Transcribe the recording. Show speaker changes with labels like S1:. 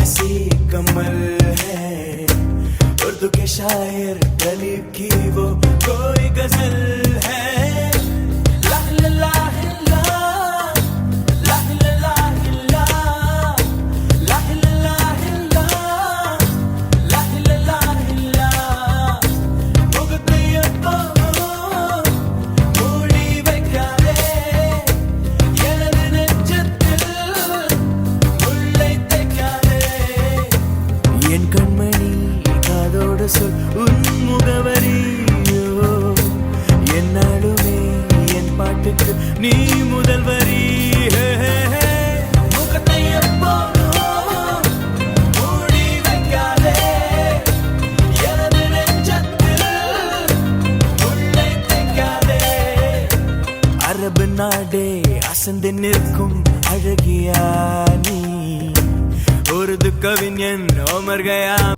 S1: ऐसी कमल है उर्दू के शायर गलीब की वो कोई गजल है என் கண்மணி காதோடு சொல் உன் முகவரியோ என்னாலுமே என் பாட்டுக்கு நீ முதல் வரி முகத்தை எப்போதும் மூடி வைக்காதே எனது நெஞ்சத்தில் உள்ளே தைக்காதே அரபு நாடே அசந்து நிற்கும் அழகியா நீ उर्दू कविஞன் ओमर गया